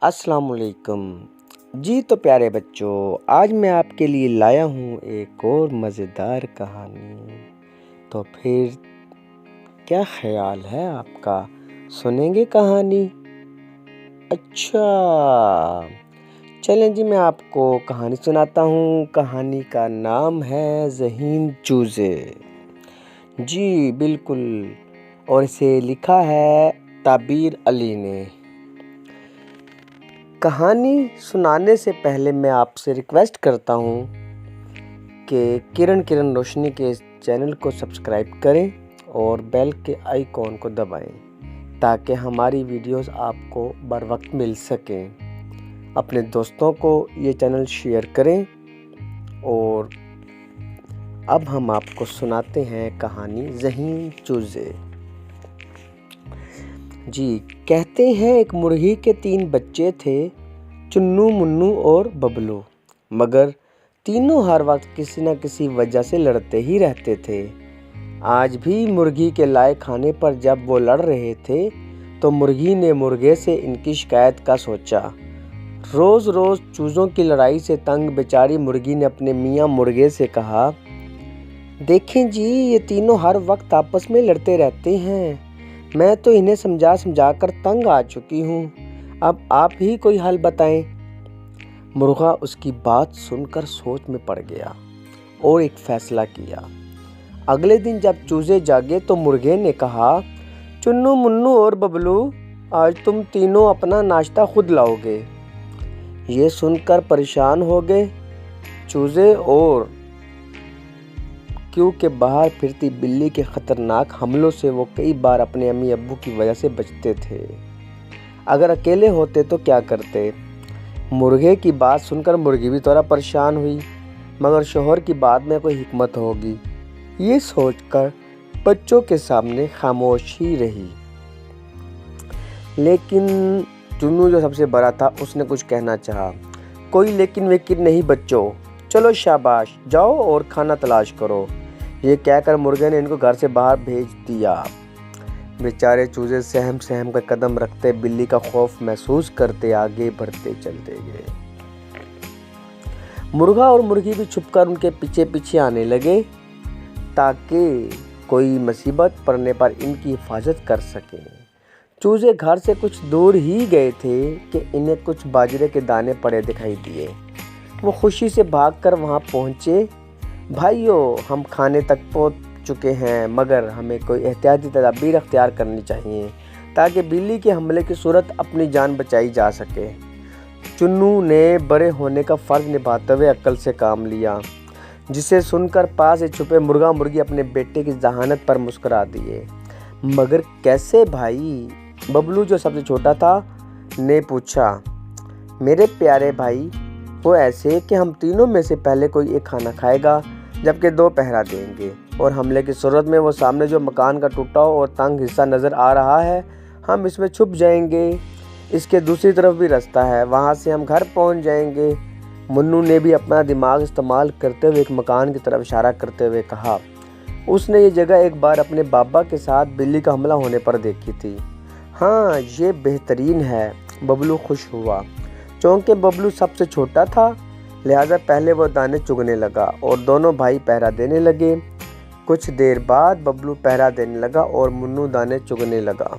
अस्सलाम वालेकुम। जी तो प्यारे बच्चों, आज मैं आपके लिए लाया हूँ एक और मज़ेदार कहानी। तो फिर क्या ख़्याल है आपका, सुनेंगे कहानी? अच्छा, चलें जी, मैं आपको कहानी सुनाता हूँ। कहानी का नाम है ज़हीन चूज़े। जी बिल्कुल, और इसे लिखा है ताबीर अली ने। कहानी सुनाने से पहले मैं आपसे रिक्वेस्ट करता हूँ कि किरण रोशनी के इस चैनल को सब्सक्राइब करें और बेल के आइकॉन को दबाएं ताकि हमारी वीडियोस आपको बर वक्त मिल सकें। अपने दोस्तों को ये चैनल शेयर करें। और अब हम आपको सुनाते हैं कहानी ज़हीन चूज़े। जी, कहते हैं एक मुर्गी के 3 बच्चे थे, चुन्नू, मुन्नू और बबलू। मगर तीनों हर वक्त किसी न किसी वजह से लड़ते ही रहते थे। आज भी मुर्गी के लाए खाने पर जब वो लड़ रहे थे तो मुर्गी ने मुर्गे से इनकी शिकायत का सोचा। रोज़ रोज़ चूज़ों की लड़ाई से तंग बेचारी मुर्गी ने अपने मियाँ मुर्गे से कहा, देखें जी, ये तीनों हर वक्त आपस में लड़ते रहते हैं। मैं तो इन्हें समझा कर तंग आ चुकी हूँ। अब आप ही कोई हल बताएं। मुर्गा उसकी बात सुनकर सोच में पड़ गया और एक फैसला किया। अगले दिन जब चूजे जागे तो मुर्गे ने कहा, चुन्नू, मुन्नू और बबलू, आज तुम तीनों अपना नाश्ता खुद लाओगे। ये सुनकर परेशान हो गए चूजे, और क्योंकि बाहर फिरती बिल्ली के खतरनाक हमलों से वो कई बार अपने अम्मी अब्बू की वजह से बचते थे। अगर अकेले होते तो क्या करते? मुर्गे की बात सुनकर मुर्गी भी थोड़ा परेशान हुई, मगर शोहर की बात में कोई हिकमत होगी, ये सोचकर बच्चों के सामने खामोश ही रही। लेकिन चुन्नू जो सबसे बड़ा था, उसने कुछ कहना चाहा। कोई लेकिन वेकिन नहीं बच्चों, चलो शाबाश, जाओ और खाना तलाश करो। ये कहकर मुर्गे ने इनको घर से बाहर भेज दिया। बेचारे चूजे सहम कर कदम रखते, बिल्ली का खौफ महसूस करते आगे बढ़ते चलते गए। मुर्गा और मुर्गी भी छुपकर उनके पीछे पीछे आने लगे ताकि कोई मुसीबत पड़ने पर इनकी हिफाजत कर सके। चूजे घर से कुछ दूर ही गए थे कि इन्हें कुछ बाजरे के दाने पड़े दिखाई दिए। वो खुशी से भागकर वहां पहुंचे। भाइयों, हम खाने तक पहुंच चुके हैं, मगर हमें कोई एहतियाती तदबीर अख्तियार करनी चाहिए ताकि बिल्ली के हमले की सूरत अपनी जान बचाई जा सके। चुन्नू ने बड़े होने का फ़र्ज निभाते हुए अक्ल से काम लिया, जिसे सुनकर पास से छुपे मुर्गा मुर्गी अपने बेटे की जहानत पर मुस्कुरा दिए। मगर कैसे भाई? बबलू जो सबसे छोटा था ने पूछा। मेरे प्यारे भाई, वो ऐसे कि हम तीनों में से पहले कोई एक खाना खाएगा, जबकि 2 पहरा देंगे, और हमले की सूरत में वो सामने जो मकान का टूटा और तंग हिस्सा नज़र आ रहा है, हम इसमें छुप जाएंगे। इसके दूसरी तरफ भी रास्ता है, वहाँ से हम घर पहुँच जाएंगे। मुन्नू ने भी अपना दिमाग इस्तेमाल करते हुए एक मकान की तरफ इशारा करते हुए कहा। उसने ये जगह एक बार अपने बाबा के साथ बिल्ली का हमला होने पर देखी थी। हाँ, ये बेहतरीन है। बबलू खुश हुआ। चूँकि बबलू सबसे छोटा था, लिहाजा पहले वो दाने चुगने लगा और दोनों भाई पहरा देने लगे। कुछ देर बाद बबलू पहरा देने लगा और मुन्नू दाने चुगने लगा।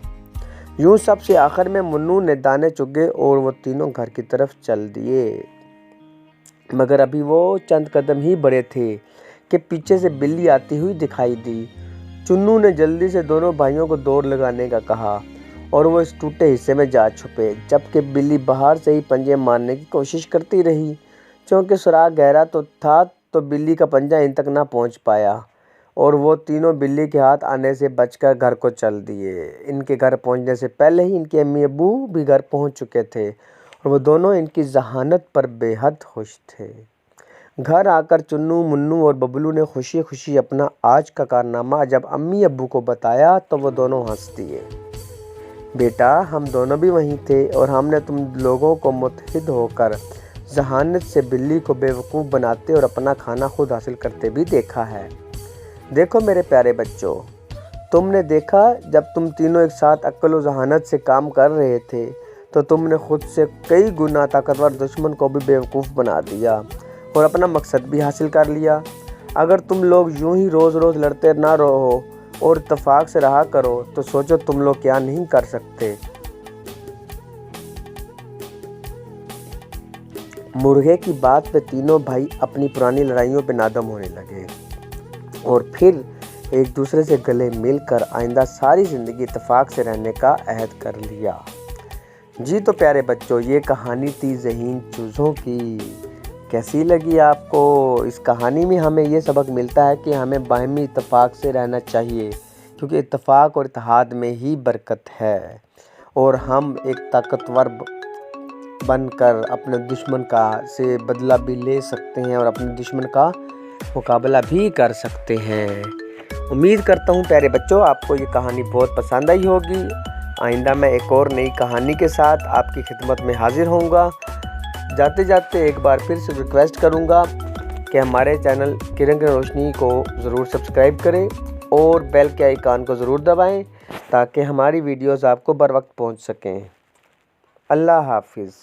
यूं सबसे आखिर में मुन्नू ने दाने चुगे और वो तीनों घर की तरफ चल दिए। मगर अभी वो चंद कदम ही बढ़े थे कि पीछे से बिल्ली आती हुई दिखाई दी। चुन्नू ने जल्दी से दोनों भाइयों को दौड़ लगाने का कहा और वो इस टूटे हिस्से में जा छुपे, जबकि बिल्ली बाहर से ही पंजे मारने की कोशिश करती रही। क्योंकि सुराख गहरा तो था, तो बिल्ली का पंजा इन तक ना पहुंच पाया और वो तीनों बिल्ली के हाथ आने से बचकर घर को चल दिए। इनके घर पहुंचने से पहले ही इनके अम्मी अब्बू भी घर पहुंच चुके थे और वो दोनों इनकी जहानत पर बेहद खुश थे। घर आकर चुन्नू, मुन्नू और बबलू ने खुशी खुशी अपना आज का कारनामा जब अम्मी अब्बू को बताया तो वो दोनों हंस दिए। बेटा, हम दोनों भी वहीं थे और हमने तुम लोगों को मुत्तहिद होकर जहानत से बिल्ली को बेवकूफ़ बनाते और अपना खाना खुद हासिल करते भी देखा है। देखो मेरे प्यारे बच्चों, तुमने देखा जब तुम तीनों एक साथ अक्ल और जहानत से काम कर रहे थे तो तुमने खुद से कई गुना ताकतवर दुश्मन को भी बेवकूफ़ बना दिया और अपना मकसद भी हासिल कर लिया। अगर तुम लोग यूं ही रोज़ रोज़ लड़ते ना रहो और इत्तेफाक से रहा करो तो सोचो तुम लोग क्या नहीं कर सकते। मुर्गे की बात पे तीनों भाई अपनी पुरानी लड़ाइयों पे नादम होने लगे और फिर एक दूसरे से गले मिलकर आइंदा सारी ज़िंदगी इत्तेफाक से रहने का अहद कर लिया। जी तो प्यारे बच्चों, ये कहानी थी ज़हीन चूज़ों की। कैसी लगी आपको? इस कहानी में हमें ये सबक मिलता है कि हमें बाहमी इत्तेफाक से रहना चाहिए, क्योंकि इत्तेफाक और इत्तेहाद में ही बरकत है और हम एक ताकतवर बनकर अपने दुश्मन का से बदला भी ले सकते हैं और अपने दुश्मन का मुकाबला भी कर सकते हैं। उम्मीद करता हूँ प्यारे बच्चों आपको ये कहानी बहुत पसंद आई होगी। आइंदा मैं एक और नई कहानी के साथ आपकी खिदमत में हाजिर होऊंगा। जाते जाते एक बार फिर से रिक्वेस्ट करूँगा कि हमारे चैनल किरण की रोशनी को ज़रूर सब्सक्राइब करें और बेल के आइकन को ज़रूर दबाएं ताकि हमारी वीडियोज़ आपको बर वक्त पहुँच सकें। अल्लाह हाफिज़।